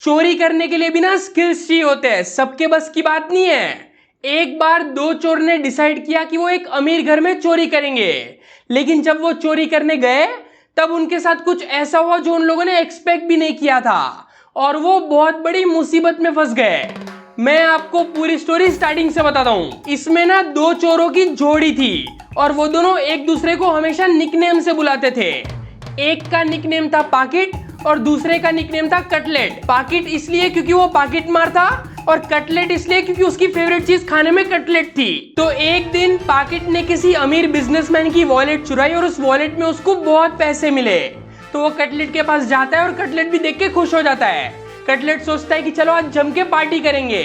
चोरी करने के लिए भी ना स्किल्स चाहिए होते हैं, सबके बस की बात नहीं है। एक बार दो चोर ने डिसाइड किया कि वो एक अमीर घर में चोरी करेंगे, लेकिन जब वो चोरी करने गए तब उनके साथ कुछ ऐसा हुआ जो उन लोगों ने एक्सपेक्ट भी नहीं किया था और वो बहुत बड़ी मुसीबत में फंस गए। मैं आपको पूरी स्टोरी स्टार्टिंग से बताता हूँ। इसमें ना दो चोरों की जोड़ी थी और वो दोनों एक दूसरे को हमेशा निकनेम से बुलाते थे। एक का निकनेम था पाकिट और दूसरे का निकनेम था कटलेट। पाकिट इसलिए क्योंकि वो पाकिट मार था और कटलेट इसलिए क्योंकि उसकी फेवरेट चीज खाने में कटलेट थी। तो एक दिन पाकिट ने किसी अमीर बिजनेसमैन की वॉलेट चुराई और उस वॉलेट में उसको बहुत पैसे मिले। तो वो कटलेट के पास जाता है और कटलेट भी देख के खुश हो जाता है। कटलेट सोचता है कि चलो आज जम के पार्टी करेंगे,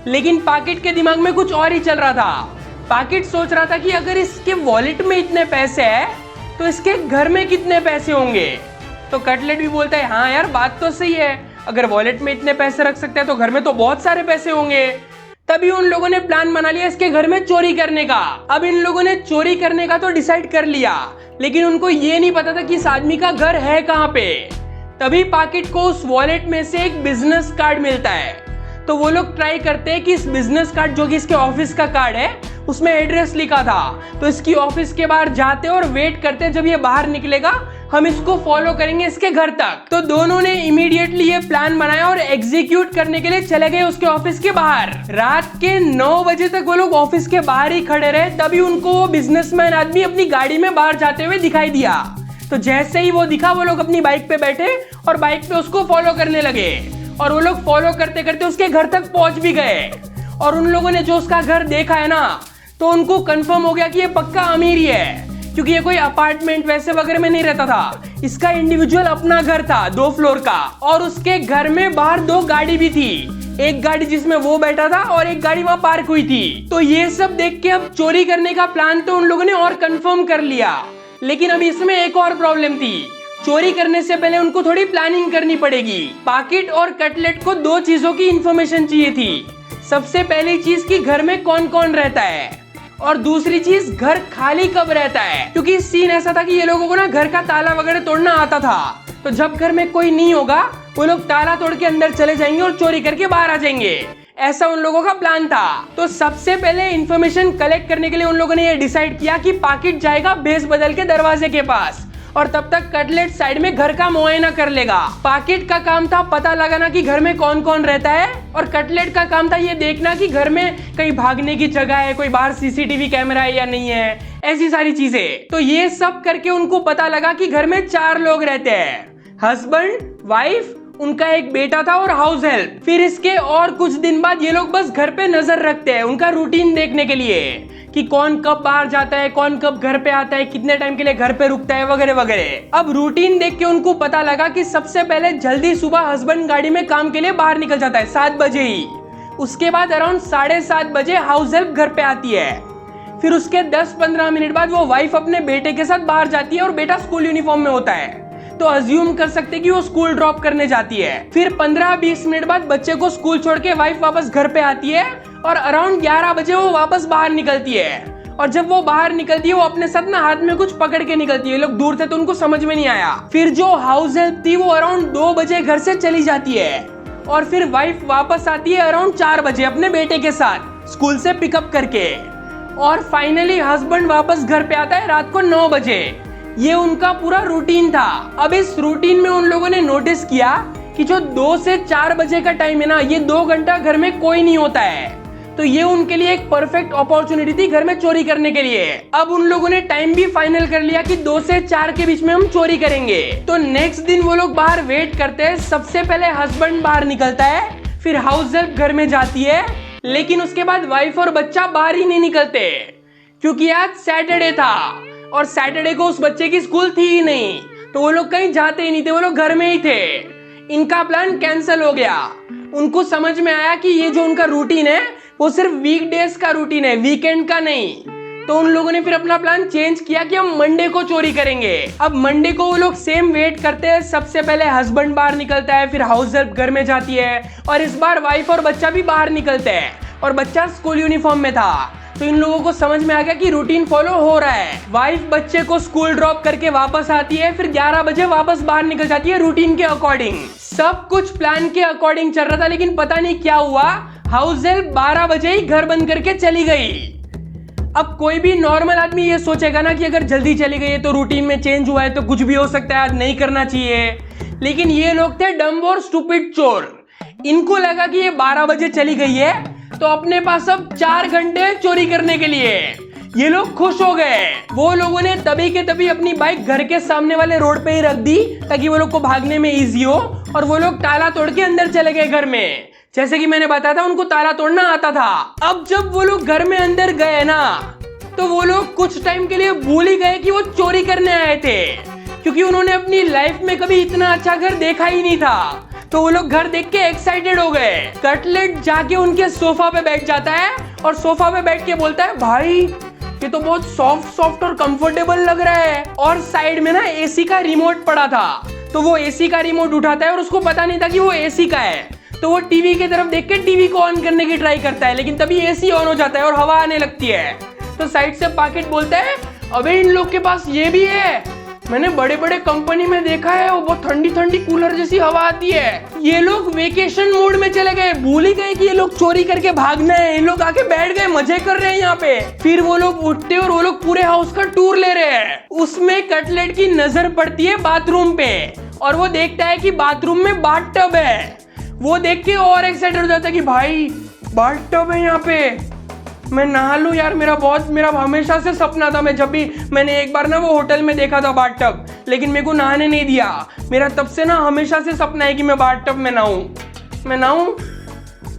लेकिन पाकिट के दिमाग में कुछ और ही चल रहा था। पाकिट सोच रहा था कि अगर इसके वॉलेट में इतने पैसे हैं तो इसके घर में कितने पैसे होंगे। तो कटलेट भी बोलता है हाँ यार बात तो सही है, अगर वॉलेट में इतने पैसे रख सकते हैं तो घर में तो बहुत सारे पैसे होंगे। तभी उन लोगों ने प्लान बना लिया इसके घर में चोरी करने का। अब इन लोगों ने चोरी करने का तो डिसाइड कर लिया, लेकिन उनको ये नहीं पता था कि इस आदमी का घर है कहाँ पे। तभी पाकिट को उस वॉलेट में से एक बिजनेस कार्ड मिलता है। तो वो लोग ट्राई करते हैं कि इस बिजनेस कार्ड जो कि इसके ऑफिस का कार्ड है उसमें एड्रेस लिखा था, तो इसकी ऑफिस के बाहर जाते और वेट करते जब ये बाहर निकलेगा हम इसको फॉलो करेंगे इसके घर तक। तो दोनों ने इमीडिएटली ये प्लान बनाया और एग्जीक्यूट करने के लिए चले गए उसके ऑफिस के बाहर। रात के 9 बजे तक वो लोग ऑफिस के बाहर ही खड़े रहे, तभी उनको वो बिजनेसमैन आदमी अपनी गाड़ी में बाहर जाते हुए दिखाई दिया। तो जैसे ही वो दिखा वो लोग अपनी बाइक पे बैठे और बाइक पे उसको फॉलो करने लगे और वो लोग फॉलो करते करते उसके घर तक पहुंच भी गए। और उन लोगों ने जो उसका घर देखा है ना, तो उनको कंफर्म हो गया कि ये पक्का अमीर ही है, क्योंकि ये कोई अपार्टमेंट वैसे वगैरह में नहीं रहता था। इसका इंडिविजुअल अपना घर था 2 फ्लोर का और उसके घर में बाहर 2 गाड़ी भी थी, एक गाड़ी जिसमें वो बैठा था और एक गाड़ी वहां पार्क हुई थी। तो ये सब देख के अब चोरी करने का प्लान तो उन लोगों ने और कंफर्म कर लिया, लेकिन अब इसमें एक और प्रॉब्लम थी। चोरी करने से पहले उनको थोड़ी प्लानिंग करनी पड़ेगी। पाकिट और कटलेट को 2 चीजों की इंफॉर्मेशन चाहिए थी। सबसे पहली चीज कि घर में कौन कौन रहता है और दूसरी चीज घर खाली कब रहता है, क्योंकि सीन ऐसा था कि ये लोगों को ना घर का ताला वगैरह तोड़ना आता था। तो जब घर में कोई नहीं होगा वो लोग ताला तोड़ के अंदर चले जाएंगे और चोरी करके बाहर आ जाएंगे, ऐसा उन लोगों का प्लान था। तो सबसे पहले इंफॉर्मेशन कलेक्ट करने के लिए उन लोगों ने ये डिसाइड किया कि पाकिट जाएगा भेस बदल के दरवाजे के पास और तब तक कटलेट साइड में घर का मुआयना कर लेगा। पाकिट का काम था पता लगाना कि घर में कौन कौन रहता है और कटलेट का काम था ये देखना कि घर में कहीं भागने की जगह है, कोई बाहर सीसीटीवी कैमरा है या नहीं है, ऐसी सारी चीजें। तो ये सब करके उनको पता लगा कि घर में 4 लोग रहते हैं, हस्बैंड, वाइफ, उनका एक बेटा था और हाउस हेल्प। फिर इसके और कुछ दिन बाद ये लोग बस घर पे नजर रखते हैं उनका रूटीन देखने के लिए कि कौन कब बाहर जाता है, कौन कब घर पे आता है, कितने टाइम के लिए घर पे रुकता है वगैरह वगैरह। अब रूटीन देख के उनको पता लगा कि सबसे पहले जल्दी सुबह हस्बैंड गाड़ी में काम के लिए बाहर निकल जाता है 7 बजे ही। उसके बाद अराउंड 7:30 बजे हाउस हेल्प घर पे आती है। फिर उसके 10-15 मिनट बाद वो वाइफ अपने बेटे के साथ बाहर जाती है और बेटा स्कूल यूनिफॉर्म में होता है, तो अज्यूम कर सकते कि वो स्कूल ड्रॉप करने जाती है। फिर 15-20 मिनट बाद बच्चे को स्कूल छोड़ के वाइफ वापस घर पे आती है और अराउंड 11 बजे वो वापस बाहर निकलती है। और जब वो बाहर निकलती है वो अपने साथ ना हाथ में कुछ पकड़ के निकलती है। लोग दूर थे तो उनको समझ में नहीं आया। फिर जो हाउस हेल्प थी वो अराउंड 2 बजे घर से चली जाती है और फिर वाइफ वापस आती है अराउंड 4 बजे अपने बेटे के साथ स्कूल से पिकअप करके। और फाइनली हस्बैंड वापस घर पे आता है रात को 9 बजे। ये उनका पूरा रूटीन था। अब इस रूटीन में उन लोगों ने नोटिस किया कि जो 2 से 4 बजे का टाइम है ना, ये 2 घंटा घर में कोई नहीं होता है। तो ये उनके लिए एक परफेक्ट अपॉर्चुनिटी थी घर में चोरी करने के लिए। अब उन लोगों ने टाइम भी फाइनल कर लिया कि 2 से 4 के बीच में हम चोरी करेंगे। तो नेक्स्ट दिन वो लोग बाहर वेट करते हैं। सबसे पहले हस्बैंड बाहर निकलता है, फिर हाउस हेल्प घर में जाती है, लेकिन उसके बाद वाइफ और बच्चा बाहर ही नहीं निकलते क्योंकि आज सैटरडे था और सैटरडे को उस बच्चे की स्कूल थी ही नहीं, तो वो लोग कहीं जाते ही नहीं थे, वो लोग घर में ही थे। इनका प्लान कैंसिल हो गया। उनको समझ में आया कि ये जो उनका रूटीन है वो सिर्फ वीकडेज का रूटीन है, वीकेंड का नहीं। तो उन लोगों ने फिर अपना प्लान चेंज किया कि हम मंडे को चोरी करेंगे। अब मंडे को वो लोग सेम वेट करते हैं। सबसे पहले हस्बैंड बाहर निकलता है, फिर हाउस हेल्प घर में जाती है और इस बार वाइफ और बच्चा भी बाहर निकलते हैं और बच्चा स्कूल यूनिफॉर्म में था। तो इन लोगों को समझ में आ गया कि रूटीन फॉलो हो रहा है। वाइफ बच्चे को स्कूल ड्रॉप करके वापस आती है, फिर 11 बजे वापस बाहर निकल जाती है रूटीन के अकॉर्डिंग। सब कुछ प्लान के अकॉर्डिंग चल रहा था, लेकिन पता नहीं क्या हुआ, हाउस हेल्प 12 बजे ही घर बंद करके चली गई। अब कोई भी नॉर्मल आदमी ये सोचेगा ना कि अगर जल्दी चली गई है तो रूटीन में चेंज हुआ है तो कुछ भी हो सकता है, आज नहीं करना चाहिए। लेकिन ये लोग थे डम्ब और स्टूपिड चोर। इनको लगा कि ये 12 बजे चली गई है तो अपने पास अब 4 घंटे चोरी करने के लिए। ये लोग खुश हो गए। वो लोगों ने तभी के तभी अपनी बाइक घर के सामने वाले रोड पे ही रख दी ताकि वो लोग को भागने में इजी हो, और वो लोग ताला तोड़ के अंदर चले गए घर में। जैसे कि मैंने बताया था उनको ताला तोड़ना आता था। अब जब वो लोग घर में अंदर गए ना तो वो लोग कुछ टाइम के लिए भूल ही गए कि वो चोरी करने आए थे, क्योंकि उन्होंने अपनी लाइफ में कभी इतना अच्छा घर देखा ही नहीं था। तो वो लोग घर देख के एक्साइटेड हो गए। कटलेट जाके उनके सोफा पे बैठ जाता है और सोफा पे बैठ के बोलता है, भाई ये तो बहुत सॉफ्ट और कंफर्टेबल लग रहा है। और साइड में ना एसी का रिमोट पड़ा था, तो वो एसी का रिमोट उठाता है और उसको पता नहीं था कि वो एसी का है। तो वो टीवी की तरफ देख के टीवी को ऑन करने की ट्राई करता है, लेकिन तभी एसी ऑन हो जाता है और हवा आने लगती है। तो साइड से पाकिट बोलता है, अबे इन लोग के पास ये भी है, मैंने बड़े बड़े कंपनी में देखा है, वो बहुत ठंडी ठंडी कूलर जैसी हवा आती है। ये लोग वेकेशन मोड में चले गए, भूल ही गए कि ये लोग चोरी करके भागना है। इन लोग आके बैठ गए, मजे कर रहे हैं यहाँ पे। फिर वो लोग उठते और वो लोग पूरे हाउस का टूर ले रहे हैं। उसमें कटलेट की नजर पड़ती है बाथरूम पे और वो देखता है कि बाथरूम में बाथटब है। वो देख के और एक्साइटेड हो जाता है कि भाई बाथटब है यहाँ पे, मैं नहा लूं यार। मेरा हमेशा से सपना था। मैंने एक बार ना वो होटल में देखा था बाथटब, लेकिन मेरे को नहाने नहीं दिया। मेरा तब से ना हमेशा से सपना है कि मैं बाथटब में नहाऊं।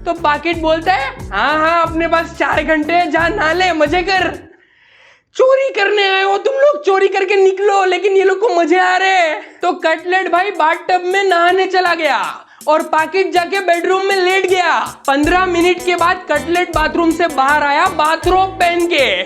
तो पाकिट बोलता है, हाँ अपने पास 4 घंटे, जा नहा ले, मजे कर। चोरी करने आए हो तुम लोग, चोरी करके निकलो, लेकिन ये लोग को मजे आ रहे हैं। तो कटलेट भाई बाथटब में नहाने चला गया और पाकिट जाके बेडरूम में लेट गया। 15 मिनट के बाद कटलेट बाथरूम से बाहर आया बाथरोब पहन के,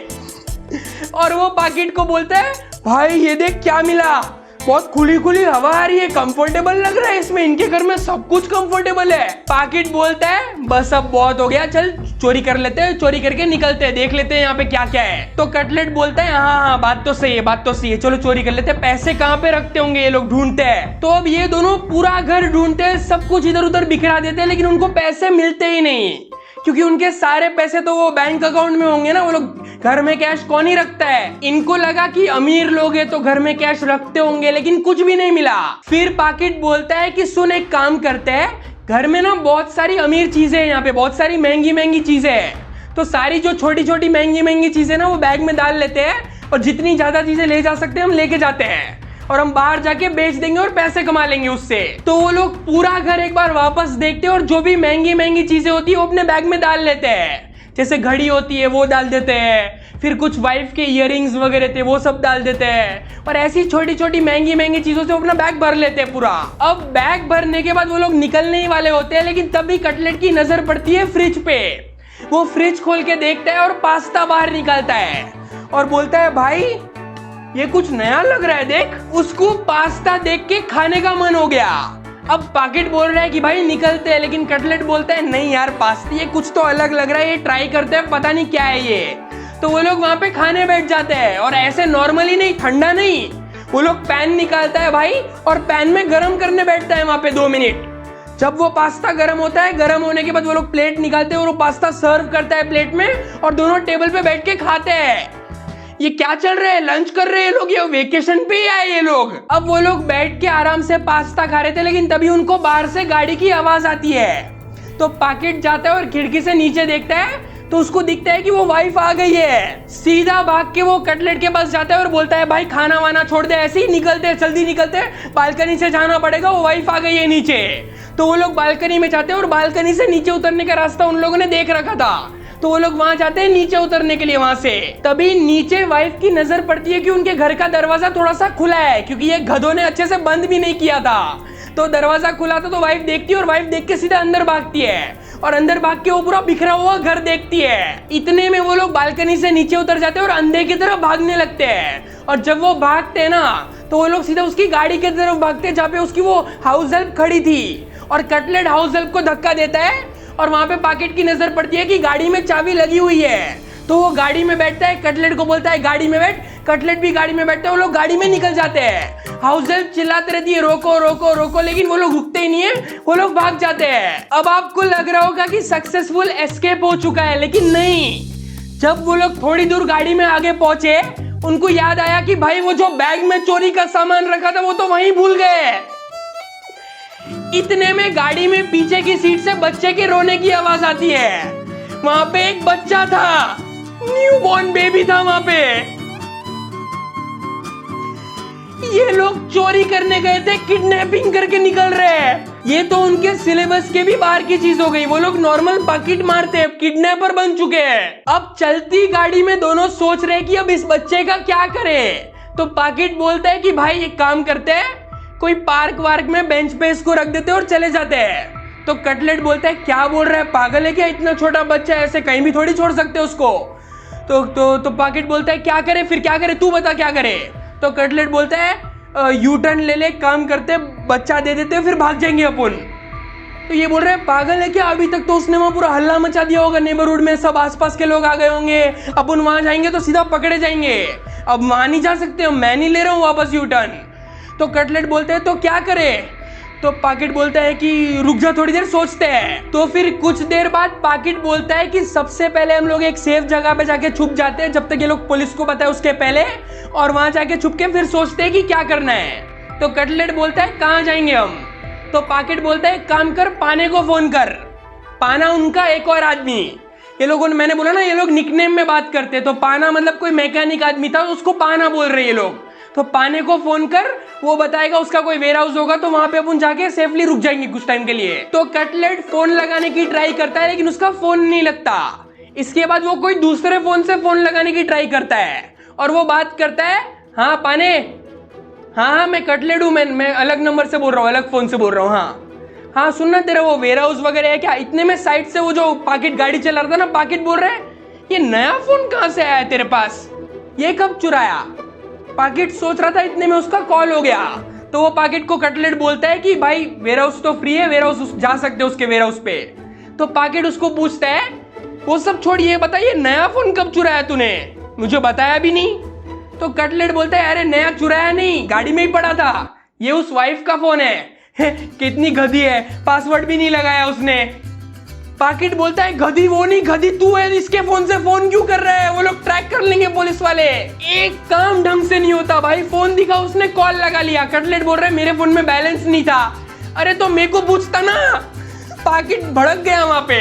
और वो पाकिट को बोलता है, भाई ये देख क्या मिला, बहुत खुली खुली हवा आ रही है, कंफर्टेबल लग रहा है इसमें, इनके घर में सब कुछ कंफर्टेबल है। पाकिट बोलता है, बस अब बहुत हो गया, चल चोरी कर लेते हैं, चोरी करके निकलते हैं, देख लेते हैं यहाँ पे क्या क्या है। तो कटलेट बोलता है, हाँ बात तो सही है, चलो चोरी कर लेते हैं। पैसे कहाँ पे रखते होंगे ये लोग, ढूंढते हैं। तो अब ये दोनों पूरा घर ढूंढते हैं, सब कुछ इधर उधर बिखरा देते हैं, लेकिन उनको पैसे मिलते ही नहीं, क्योंकि उनके सारे पैसे तो वो बैंक अकाउंट में होंगे ना। वो लोग घर में कैश कौन ही रखता है। इनको लगा कि अमीर लोग हैं तो घर में कैश रखते होंगे, लेकिन कुछ भी नहीं मिला। फिर पाकिट बोलता है कि सुन, एक काम करते हैं, घर में ना बहुत सारी अमीर चीजें हैं, यहाँ पे बहुत सारी महंगी महंगी चीजें हैं, तो सारी जो छोटी छोटी महंगी महंगी चीजें ना वो बैग में डाल लेते हैं, और जितनी ज्यादा चीजें ले जा सकते हैं हम लेके जाते हैं, और हम बाहर जाके बेच देंगे और पैसे कमा लेंगे उससे। तो वो लोग पूरा घर एक बार वापस देखते हैं और जो भी महंगी महंगी चीजें होती है वो अपने बैग में डाल लेते हैं। जैसे घड़ी होती है वो डाल देते हैं, फिर कुछ वाइफ के इयररिंग्स वगैरह थे वो सब डाल देते हैं, और ऐसी छोटी छोटी महंगी महंगी चीजों से अपना बैग भर लेते हैं पूरा। अब बैग भरने के बाद वो लोग निकलने ही वाले होते हैं, लेकिन तभी कटलेट की नजर पड़ती है फ्रिज पे। वो फ्रिज खोल के देखता है और पास्ता बाहर निकालता है और बोलता है, भाई ये कुछ नया लग रहा है, देख। उसको पास्ता देख के खाने का मन हो गया। अब पाकिट बोल रहा है कि भाई निकलते हैं, लेकिन कटलेट बोलता है, नहीं यार पास्ता ये कुछ तो अलग लग रहा है, ये ट्राई करते हैं, पता नहीं क्या है ये। तो वो लोग वहां पे खाने बैठ जाते हैं, और ऐसे नॉर्मली नहीं, ठंडा नहीं, वो लोग पैन निकालता है भाई और पैन में गर्म करने बैठता है वहां पे 2 मिनट। जब वो पास्ता गर्म होता है, गर्म होने के बाद वो लोग प्लेट निकालते हैं और वो पास्ता सर्व करता है प्लेट में, और दोनों टेबल पे बैठ के खाते हैं। ये क्या चल रहा है, लंच कर रहे हैं लोग, ये वेकेशन पे ही आए ये लोग। अब वो लोग बैठ के आराम से पास्ता खा रहे थे, लेकिन तभी उनको बाहर से गाड़ी की आवाज आती है। तो पाकिट जाता है और खिड़की से नीचे देखता है, तो उसको दिखता है कि वो वाइफ आ गई है। सीधा भाग के वो कटलेट के पास जाता है और बोलता है, भाई खाना वाना छोड़ दे, ऐसे ही निकलते हैं, जल्दी निकलते हैं, बालकनी से जाना पड़ेगा, वो वाइफ आ गई है नीचे। तो वो लोग बालकनी में जाते हैं और बालकनी से नीचे उतरने का रास्ता उन लोगों ने देख रखा था, तो वो लोग वहां जाते हैं नीचे उतरने के लिए। वहां से तभी नीचे वाइफ की नजर पड़ती है कि उनके घर का दरवाजा थोड़ा सा खुला है, क्योंकि ये गधों ने अच्छे से बंद भी नहीं किया था। तो दरवाजा खुला था, तो वाइफ देखती है, और वाइफ देख के सीधा अंदर भागती है, और अंदर भाग के वो पूरा बिखरा हुआ घर देखती है। इतने में वो लोग बालकनी से नीचे उतर जाते हैं और अंधे की तरफ भागने लगते हैं। और जब वो भागते हैं ना, तो वो लोग सीधा उसकी गाड़ी की तरफ भागते हैं जहाँ पे उसकी वो हाउस हेल्प खड़ी थी, और कटलेट हाउस हेल्प को धक्का देता है, और वहां पे पाकिट की नजर पड़ती है कि गाड़ी में चाबी लगी हुई है। तो वो गाड़ी में बैठता है, कटलेट को बोलता है, गाड़ी में बैठ, कटलेट भी गाड़ी में बैठते हैं, वो लोग गाड़ी में निकल जाते हैं। हाउस हेल्प चिल्लाते रहती है रोको रोको रोको, लेकिन वो लोग रुकते ही नहीं है, वो लोग भाग जाते हैं। अब आपको लग रहा होगा कि सक्सेसफुल एस्केप हो चुका है, लेकिन नहीं। जब वो लोग थोड़ी दूर गाड़ी में आगे पहुंचे, उनको याद आया कि भाई वो जो बैग में चोरी का सामान रखा था वो तो वहीं भूल गए। इतने में गाड़ी में पीछे की सीट से बच्चे के रोने की आवाज आती है। वहां पे एक बच्चा था, न्यूबॉर्न बेबी था वहां पे। ये लोग चोरी करने गए थे, किडनैपिंग करके निकल रहे हैं। ये तो उनके सिलेबस के भी बाहर की चीज हो गई। वो लोग नॉर्मल पॉकेट मारते हैं, किडनैपर बन चुके हैं। अब चलती गाड़ी में दोनों सोच रहे कि अब इस बच्चे का क्या करें। तो पॉकेट बोलता है कि भाई एक काम करते हैं, कोई पार्क वार्क में बेंच पे इसको रख देते और चले जाते हैं। तो कटलेट बोलता है क्या बोल रहा है, पागल है क्या, इतना छोटा बच्चा है, ऐसे कहीं भी थोड़ी छोड़ सकते उसको। तो पॉकेट बोलता है क्या करे, फिर क्या करे, तू बता क्या करे। तो कटलेट बोलता है यू टर्न ले ले, काम करते बच्चा दे देते फिर भाग जाएंगे अपन। तो ये बोल रहे हैं पागल है क्या, अभी तक तो उसने वहां पूरा हल्ला मचा दिया होगा, नेबरहुड में सब आसपास के लोग आ गए होंगे, अपन वहां जाएंगे तो सीधा पकड़े जाएंगे। अब वहां नहीं जा सकते, मैं नहीं ले रहा हूं वापस यू टर्न। तो कटलेट बोलते हैं तो क्या करे। तो पॉकेट बोलता है कि रुक जा थोड़ी देर, सोचते हैं। तो फिर कुछ देर बाद पॉकेट बोलता है कि सबसे पहले हम लोग एक सेफ जगह पे जाके छुप जाते हैं, जब तक ये लोग पुलिस को पता है उसके पहले, और वहां जाके छुप के फिर सोचते हैं कि क्या करना है। तो कटलेट बोलता है कहाँ जाएंगे हम। तो पॉकेट बोलता है काम कर, पाने को फोन कर। पाना उनका एक और आदमी। ये लोगों ने, मैंने बोला ना ये लोग निकनेम में बात करते, तो पाना मतलब कोई मैकेनिक आदमी था, उसको पाना बोल रहे ये लोग। तो पाने को फोन कर, वो बताएगा उसका कोई वेयर हाउस होगा, तो वहां पे अपन जाके सेफली रुक जाएंगे कुछ टाइम के लिए। तो कटलेट फोन लगाने की ट्राई करता है, लेकिन उसका फोन नहीं लगता। इसके बाद वो कोई दूसरे फोन से फोन लगाने की ट्राई करता है, और वो बात करता है हाँ पाने, हाँ मैं कटलेट हूँ, मैं अलग नंबर से बोल रहा हूँ, अलग फोन से बोल रहा हूँ। हाँ सुनना, तेरा वो वेयर हाउस वगैरह है क्या। इतने में साइड से वो जो पॉकेट गाड़ी चला रहा था ना, पॉकेट बोल रहे ये नया फोन कहाँ से आया तेरे पास, ये कब चुराया। पॉकेट सोच रहा था, इतने में उसका कॉल हो गया। तो वो पॉकेट को कटलेट बोलता है कि भाई वेयर हाउस तो फ्री है, वेयर हाउस जा सकते हो उसके वेयर हाउस पे। तो पॉकेट उसको पूछता है वो सब छोड़िए, बताइए नया फोन कब चुराया तूने, मुझे बताया भी नहीं। तो कटलेट बोलता है अरे नया चुराया नहीं, गाड़ी में ही पड़ा था, ये उस वाइफ का फोन है। कितनी गधी है, पासवर्ड भी नहीं लगाया उसने। पॉकेट बोलता है गधी वो नहीं, गधी तू है, इसके फोन से फोन क्यों कर रहा है, वो लोग ट्रैक कर लेंगे पुलिस वाले। एक काम ढंग से नहीं होता भाई, फोन दिखा उसने कॉल लगा लिया। कटलेट बोल रहा है मेरे फोन में बैलेंस नहीं था। अरे तो मेरे को पूछता ना। पॉकेट भड़क गया वहां पे।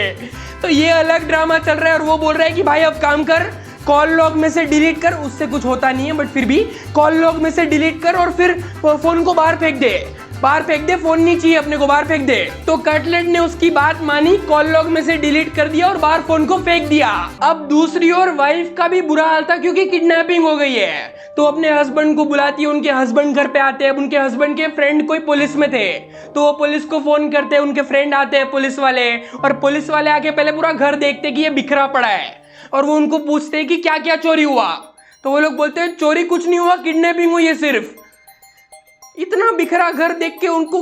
तो ये अलग ड्रामा चल रहा है, और वो बोल रहा है कि भाई अब काम कर, कॉल लॉग में से डिलीट कर, उससे कुछ होता नहीं है बट फिर भी कॉल लॉग में से डिलीट कर, और फिर फोन को बाहर फेंक दे, बाहर फेंक दे, फोन नहीं चाहिए अपने को, बाहर फेंक दे। तो कटलेट ने उसकी बात मानी, कॉल लॉग में से डिलीट कर दिया और बाहर फोन को फेंक दिया। अब दूसरी ओर वाइफ का भी बुरा हाल था, क्योंकि किडनैपिंग हो गई है। तो अपने हस्बैंड को बुलाती है, उनके हस्बैंड घर पे आते हैं। उनके हस्बैंड के फ्रेंड कोई पुलिस में थे, तो वो पुलिस को फोन करते हैं, उनके फ्रेंड आते हैं पुलिस वाले, और पुलिस वाले आके पहले पूरा घर देखते कि ये बिखरा पड़ा है, और वो उनको पूछते हैं कि क्या क्या चोरी हुआ। तो वो लोग बोलते हैं चोरी कुछ नहीं हुआ, किडनैपिंग हुई है सिर्फ। इतना बिखरा घर देख के उनको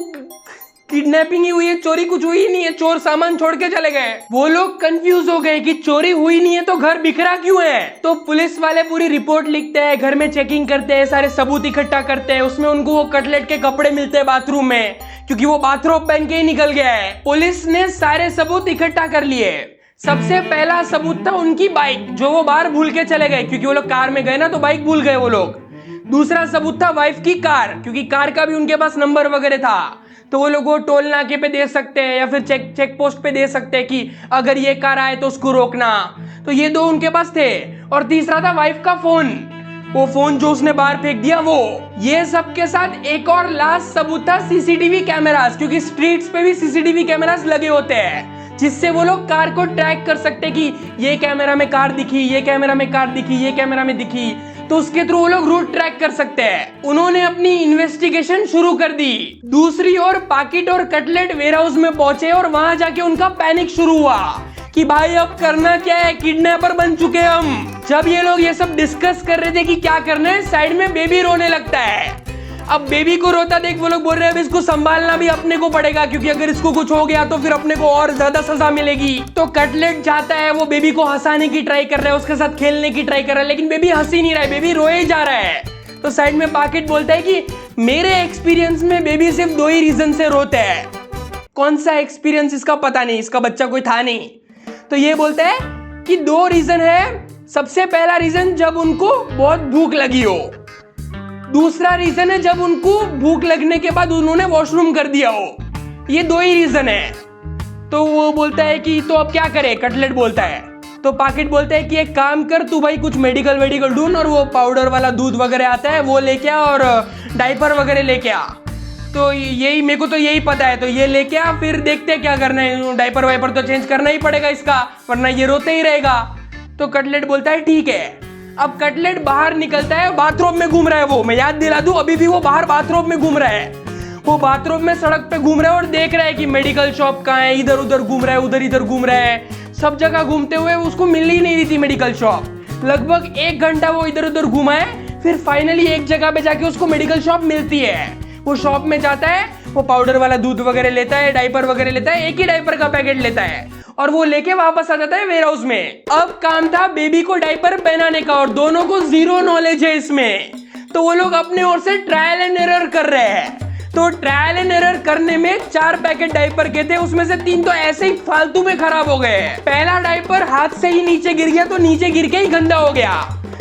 किडनैपिंग ही हुई है, चोरी कुछ हुई ही नहीं है, चोर सामान छोड़ के चले गए। वो लोग कंफ्यूज हो गए कि चोरी हुई नहीं है तो घर बिखरा क्यों है। तो पुलिस वाले पूरी रिपोर्ट लिखते हैं, घर में चेकिंग करते हैं, सारे सबूत इकट्ठा करते हैं। उसमें उनको वो कटलेट के कपड़े मिलते हैं बाथरूम में, क्योंकि वो बाथरूम पहन के ही निकल गया है। पुलिस ने सारे सबूत इकट्ठा कर लिए। सबसे पहला सबूत था उनकी बाइक, जो वो बाहर भूल के चले गए, क्योंकि वो लोग कार में गए ना, तो बाइक भूल गए वो लोग। दूसरा सबूत था वाइफ की कार, क्योंकि कार का भी उनके पास नंबर वगैरह था, तो वो लोग वो टोल नाके पे दे सकते हैं या फिर चेक पोस्ट पे दे सकते हैं कि अगर ये कार आए तो उसको रोकना। तो ये दो उनके पास थे। और तीसरा था वाइफ का फोन, वो फोन जो उसने बाहर फेंक दिया वो। ये सब के साथ एक और लास्ट सबूत था सीसीटीवी कैमरास, क्योंकि स्ट्रीट्स पे भी सीसीटीवी कैमरास लगे होते हैं, जिससे वो लोग कार को ट्रैक कर सकते कि ये कैमरा में कार दिखी, ये कैमरा में कार दिखी, ये कैमरा में दिखी, तो उसके थ्रू वो लोग रूट ट्रैक कर सकते हैं। उन्होंने अपनी इन्वेस्टिगेशन शुरू कर दी। दूसरी ओर पॉकेट और कटलेट वेयर हाउस में पहुंचे, और वहां जाके उनका पैनिक शुरू हुआ कि भाई अब करना क्या है, किडनैपर बन चुके हम। जब ये लोग ये सब डिस्कस कर रहे थे कि क्या करना है, साइड में बेबी रोने लगता है। अब बेबी को रोता देख वो लोग बोल रहे हैं अब इसको संभालना भी अपने को पड़ेगा, क्योंकि अगर इसको कुछ हो गया तो फिर अपने को और ज्यादा सजा मिलेगी। तो कटलेट जाता है, वो बेबी को हंसाने की ट्राई कर रहा है, उसके साथ खेलने की ट्राई कर रहा है, लेकिन बेबी हंस ही नहीं रहा है, बेबी रोए ही जा रहा है। तो साइड में पाकिट बोलता है कि मेरे एक्सपीरियंस में बेबी सिर्फ 2 ही रीजन से रोते हैं। कौन सा एक्सपीरियंस इसका पता नहीं, इसका बच्चा कोई था नहीं। तो ये बोलता है कि 2 रीजन है। सबसे पहला रीजन जब उनको बहुत भूख लगी हो, दूसरा रीजन है जब उनको भूख लगने के बाद उन्होंने वॉशरूम कर दिया हो। ये 2 ही रीजन है। तो वो बोलता है कि तो अब क्या करे, कटलेट बोलता है। तो पाकिट बोलता है कि एक काम कर तू भाई, कुछ मेडिकल ढूंढ और वो पाउडर वाला दूध वगैरह आता है वो लेके आ और डायपर वगैरह लेके आ। तो यही मेरे को तो यही पता है, तो ये लेके आ, फिर देखते हैं क्या करना है। डायपर वाइपर तो चेंज करना ही पड़ेगा इसका, वरना ये रोते ही रहेगा। तो कटलेट बोलता है ठीक है। अब कटलेट बाहर निकलता है, बाथरूम में घूम रहा है वो, मैं याद दिला दूं अभी भी वो बाहर बाथरूम में घूम रहा है। वो बाथरूम में सड़क पे घूम रहा है और देख रहा है कि मेडिकल शॉप कहाँ है, इधर उधर घूम रहा है, उधर इधर घूम रहा है, सब जगह घूमते हुए उसको मिल ही नहीं रही थी मेडिकल शॉप। लगभग 1 घंटा वो इधर उधर घूमा है, फिर फाइनली एक जगह पे जाके उसको मेडिकल शॉप मिलती है। वो शॉप में जाता है, वो पाउडर वाला दूध वगैरह लेता है, डायपर वगैरह लेता है, एक ही डायपर का पैकेट लेता है और वो लेके वापस आ जाता है वेयर हाउस में। अब काम था बेबी को डायपर पहनाने का और दोनों को 0 नॉलेज है इसमें। तो वो लोग अपने ओर से ट्रायल एंड एरर कर रहे हैं। तो ट्रायल एंड एरर करने में 4 पैकेट डायपर के थे, उसमें से 3 तो ऐसे ही फालतू में खराब हो गए। पहला डायपर हाथ से ही नीचे गिर गया, तो नीचे गिर के ही गंदा हो गया।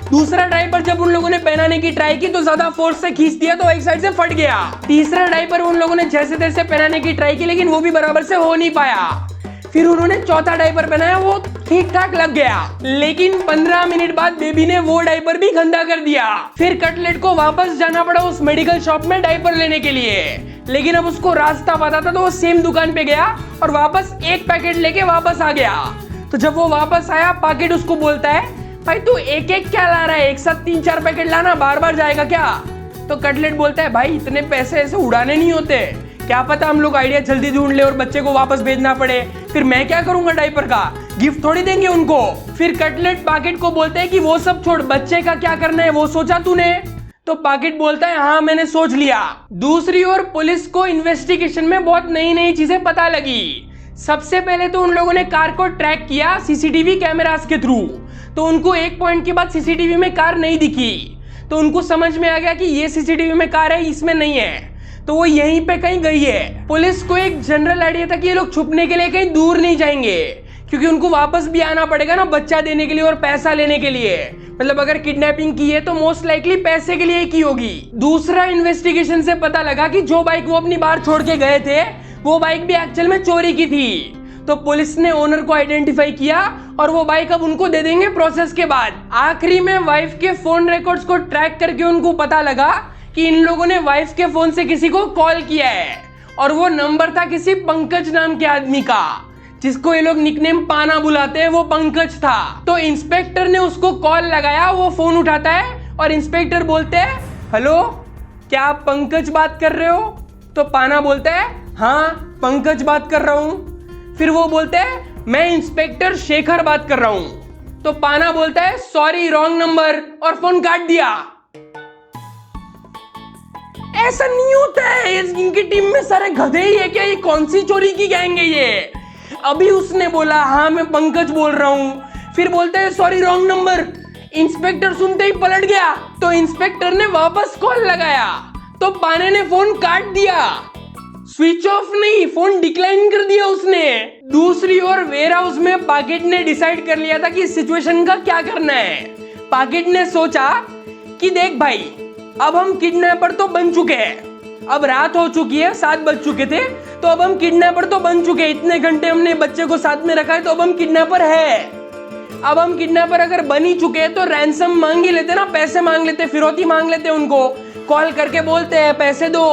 दूसरा डायपर जब उन लोगों ने पहनाने की ट्राई की तो ज्यादा फोर्स से खींच दिया तो एक साइड से फट गया। तीसरा डायपर उन लोगों ने जैसे तैसे पहनाने की ट्राई की, लेकिन वो भी बराबर से हो नहीं पाया। फिर उन्होंने चौथा डायपर पहनाया, वो ठीक ठाक लग गया, लेकिन 15 मिनट बाद बेबी ने वो डायपर भी गंदा कर दिया। फिर कटलेट को वापस जाना पड़ा उस मेडिकल शॉप में डायपर लेने के लिए, लेकिन अब उसको रास्ता पता था तो वो सेम दुकान पे गया और वापस एक पैकेट लेके वापस आ गया। तो जब वो वापस आया, पाकिट उसको बोलता है भाई तू एक एक क्या ला रहा है, एक साथ 3-4 पैकेट लाना, बार बार जाएगा क्या? तो कटलेट बोलता है भाई इतने पैसे ऐसे उड़ाने नहीं होते, क्या पता हम लोग आइडिया जल्दी ढूंढ ले और बच्चे को वापस भेजना पड़े, फिर मैं क्या करूंगा डायपर का, गिफ्ट थोड़ी देंगे उनको। फिर कटलेट पाकिट को बोलते हैं कि वो सब छोड़, बच्चे का क्या करना है वो सोचा तूने? तो पाकिट बोलता है हाँ मैंने सोच लिया। दूसरी ओर पुलिस को इन्वेस्टिगेशन में बहुत नई नई चीजें पता लगी। सबसे पहले तो उन लोगों ने कार को ट्रैक किया सीसीटीवी कैमरास के थ्रू, तो उनको एक पॉइंट के बाद सीसीटीवी में कार नहीं दिखी, तो उनको समझ में आ गया कि ये सीसीटीवी में कार है, इसमें नहीं है, तो वो यहीं पे कहीं गई है। पुलिस को एक जनरल आइडिया था कि ये लोग छुपने के लिए कहीं दूर नहीं जाएंगे, क्योंकि उनको वापस भी आना पड़ेगा ना बच्चा देने के लिए और पैसा लेने के लिए। मतलब अगर किडनैपिंग की है तो मोस्ट लाइकली पैसे के लिए ही की होगी। दूसरा इन्वेस्टिगेशन से पता लगा कि जो बाइक वो अपनी बाहर छोड़ के गए थे वो बाइक भी एक्चुअल में चोरी की थी। तो पुलिस ने ओनर को आइडेंटिफाई किया और वो बाइक अब उनको दे देंगे प्रोसेस के बाद। आखिरी में वाइफ के फोन रिकॉर्ड्स को ट्रैक करके उनको पता लगा कि इन लोगों ने वाइफ के फोन से किसी को कॉल किया है और वो नंबर था किसी पंकज नाम के आदमी का, जिसको ये लोग निकनेम पाना बुलाते हैं, वो पंकज था। तो इंस्पेक्टर ने उसको कॉल लगाया, वो फोन उठाता है और इंस्पेक्टर बोलते हैं हेलो क्या आप पंकज बात कर रहे हो? तो पाना बोलता है हाँ पंकज बात कर रहा हूं। फिर वो बोलते हैं मैं इंस्पेक्टर शेखर बात कर रहा हूं। तो पाना बोलता है सॉरी रॉन्ग नंबर और फोन काट दिया। ऐसा नहीं होता है, इनकी टीम में सारे गधे ही है क्या? ये कौन सी चोरी की गैंग है ये? अभी उसने बोला हाँ मैं पंकज बोल रहा हूं, फिर बोलते हैं सॉरी रॉन्ग नंबर। इंस्पेक्टर सुनते ही पलट गया, तो इंस्पेक्टर ने वापस कॉल लगाया तो पाने ने फोन काट दिया, स्विच ऑफ नहीं, फोन डिक्लाइन कर दिया उसने। दूसरी ओर वेयर हाउस में पाकिट ने डिसाइड कर लिया था कि इस सिचुएशन का क्या करना है। पाकिट ने सोचा कि देख भाई अब हम किडनैपर तो बन चुके हैं, अब रात हो चुकी है, 7 बज चुके थे, तो अब हम किडनैपर तो बन चुके हैं, इतने घंटे हमने बच्चे को साथ में रखा है तो अब हम किडनैपर है। अब हम किडनैपर अगर बन ही चुके हैं तो रैंसम मांग ही लेते ना, पैसे मांग लेते, फिरौती मांग लेते, उनको कॉल करके बोलते हैं पैसे दो।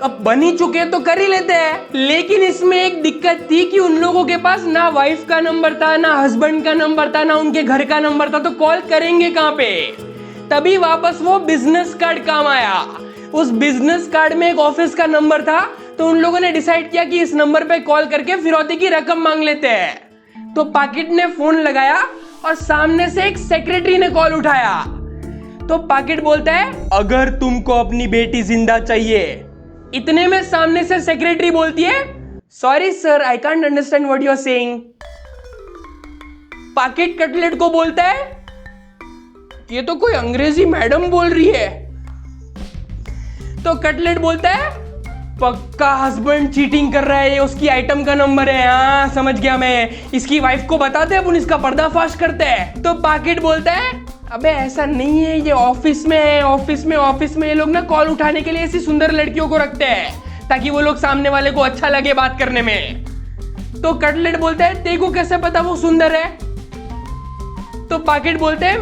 अब बन ही चुके हैं तो कर ही लेते हैं। लेकिन इसमें एक दिक्कत थी कि उन लोगों के पास ना वाइफ का नंबर था, ना हस्बैंड का नंबर था, ना उनके घर का नंबर था, तो कॉल करेंगे कहां पे? तभी वापस वो बिजनेस कार्ड काम आया। उस बिजनेस कार्ड में एक ऑफिस का नंबर था, तो उन लोगों ने डिसाइड किया कि इस नंबर पे कॉल करके फिरौती की रकम मांग लेते हैं। तो पाकिट ने फोन लगाया और सामने से एक सेक्रेटरी ने कॉल उठाया। तो पाकिट बोलता है अगर तुमको अपनी बेटी जिंदा चाहिए। इतने में सामने से सेक्रेटरी बोलती है sorry sir I can't understand what you are saying. पाकिट कटलेट को बोलता है ये तो कोई अंग्रेजी मैडम बोल रही है। तो कटलेट बोलता है पक्का हस्बैंड चीटिंग कर रहा है, ये उसकी आइटम का नंबर है। हाँ समझ गया मैं, इसकी वाइफ को बताते हैं अपन इसका पर्दाफाश करते हैं। तो पाकिट बोलता है अबे ऐसा नहीं है, ये ऑफिस में है, ऑफिस में ये लोग ना कॉल उठाने के लिए ऐसी सुंदर लड़कियों को रखते हैं ताकि वो लोग सामने वाले को अच्छा लगे बात करने में। तो कटलेट बोलता है तेरे को कैसे पता वो सुंदर है। तो पाकिट बोलते हैं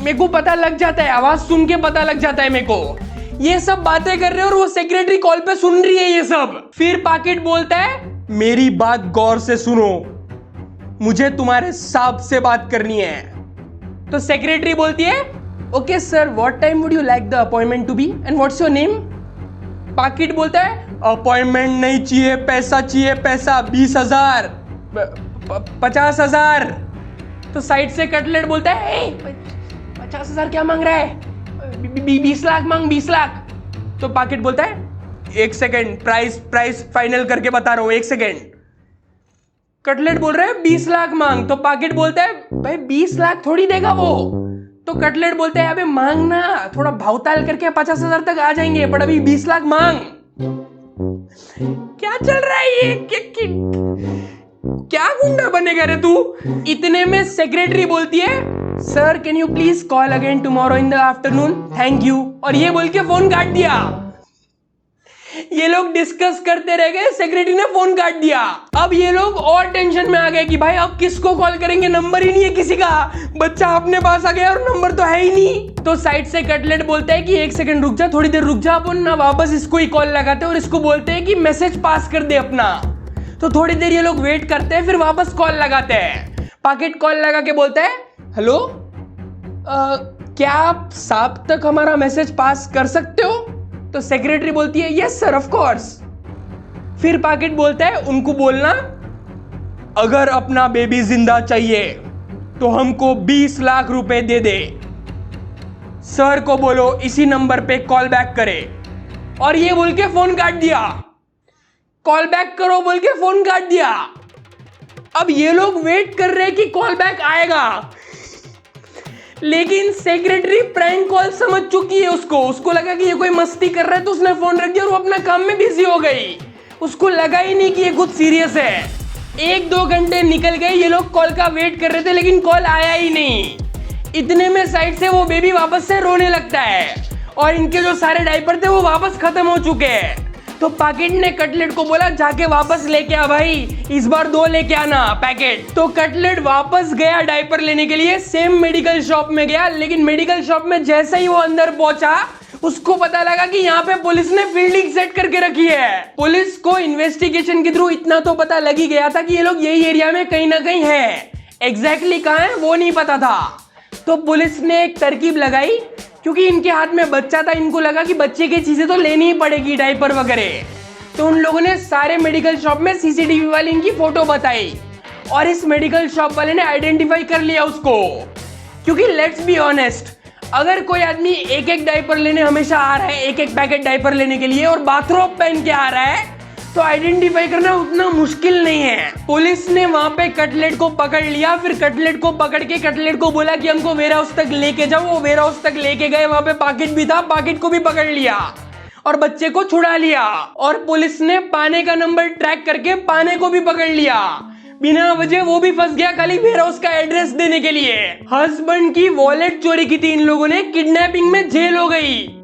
मेरे को पता लग जाता है, आवाज सुन के पता लग जाता है मेरे को। ये सब बातें कर रहे हैं और वो सेक्रेटरी कॉल पे सुन रही है ये सब। फिर पाकिट बोलता है मेरी बात गौर से सुनो, मुझे तुम्हारे साहब से बात करनी है। तो सेक्रेटरी बोलती है okay sir what time would you like the appointment to be and what's your name. पाकिट बोलता है अपॉइंटमेंट नहीं चाहिए, पैसा चाहिए, पैसा 20,000 50,000। तो साइड से कटलेट बोलता है 50,000 क्या मांग रहा है, 20 लाख मांग, 20 लाख। तो पाकिट बोलता है एक सेकेंड, प्राइस फाइनल करके बता रहा हूं, एक सेकेंड। कटलेट बोल रहा है 20 लाख मांग। तो पाकिट बोलता है भाई 20 लाख थोड़ी देगा वो। तो कटलेट बोलते हैं अबे मांग ना, थोड़ा भावताल करके 50,000 तक आ जाएंगे, पर अभी 20 लाख मांग। क्या चल रहा है ये, क्या गुंडा बनेगा रे तू। इतने में सेक्रेटरी बोलती है sir can you please call again tomorrow in the afternoon, thank you. और ये बोल के फोन काट दिया। ये लोग डिस्कस करते रह गए, सेक्रेटरी ने फोन काट दिया। अब ये लोग और टेंशन में आ गए कि भाई अब किसको कॉल करेंगे, नंबर ही नहीं है किसी का, बच्चा अपने पास आ गया और नंबर तो है ही नहीं। तो साइड से कटलेट बोलता है कि एक सेकंड रुक जा, थोड़ी देर रुक जा, अपन ना वापस इसको ही कॉल लगाते हैं और इसको बोलते हैं कि मैसेज पास कर दे अपना। तो थोड़ी देर ये लोग वेट करते हैं, फिर वापस कॉल लगाते हैं। पाकिट कॉल लगा के बोलता है हेलो क्या आप साहब तक हमारा मैसेज पास कर सकते हो। तो सेक्रेटरी बोलती है यस सर ऑफ कोर्स। फिर पाकिट बोलता है उनको बोलना अगर अपना बेबी जिंदा चाहिए तो हमको 20 लाख रुपए दे दे। सर को बोलो इसी नंबर पे कॉल बैक करे। और ये बोल के फोन काट दिया। कॉल बैक करो बोल के फोन काट दिया। अब ये लोग वेट कर रहे हैं कि कॉल बैक आएगा, लेकिन सेक्रेटरी प्रैंक कॉल समझ चुकी है। उसको लगा कि ये कोई मस्ती कर रहा है, तो उसने फोन रख दिया और वो अपना काम में बिजी हो गई। उसको लगा ही नहीं कि ये कुछ सीरियस है। 1-2 घंटे निकल गए, ये लोग कॉल का वेट कर रहे थे लेकिन कॉल आया ही नहीं। इतने में साइड से वो बेबी वापस से रोने लगता है और इनके जो सारे डायपर थे वो वापस खत्म हो चुके हैं। तो पाकिट ने कटलेट को बोला जाके वापस लेके आ भाई, इस बार 2 लेके आना पैकेट। तो कटलेट वापस गया डायपर लेने के लिए, सेम मेडिकल शॉप में गया, लेकिन मेडिकल शॉप में जैसे ही वो अंदर पहुंचा उसको पता लगा कि यहाँ पे पुलिस ने फील्डिंग सेट करके रखी है। पुलिस को इन्वेस्टिगेशन के थ्रू इतना तो पता लग ही गया था कि ये लोग यही एरिया में कहीं ना कहीं है, एग्जैक्टली कहाँ है वो नहीं पता था। तो पुलिस ने एक तरकीब लगाई, क्योंकि इनके हाथ में बच्चा था, इनको लगा कि बच्चे की चीजें तो लेनी ही पड़ेगी, डायपर वगैरह। तो उन लोगों ने सारे मेडिकल शॉप में सीसीटीवी वाली इनकी फोटो बताई और इस मेडिकल शॉप वाले ने आइडेंटिफाई कर लिया उसको। क्योंकि लेट्स बी ऑनेस्ट, अगर कोई आदमी एक डायपर लेने हमेशा आ रहा है, एक पैकेट डायपर लेने के लिए, और बाथरोब पहन के आ रहा है, तो आइडेंटिफाई करना उतना मुश्किल नहीं है। पुलिस ने वहां पे कटलेट को पकड़ लिया। फिर कटलेट को पकड़ के कटलेट को बोला कि हमको वेयर हाउस तक लेके जाओ। वो वेयर हाउस तक लेके गए, वहां पे पाकिट भी था, पाकिट को भी पकड़ लिया और बच्चे को छुड़ा लिया। और पुलिस ने पाने का नंबर ट्रैक करके पाने को भी पकड़ लिया। बिना वजह वो भी फंस गया, खाली वेयर हाउस का एड्रेस देने के लिए। हस्बैंड की वॉलेट चोरी की थी इन लोगों ने, किडनैपिंग में जेल हो गई।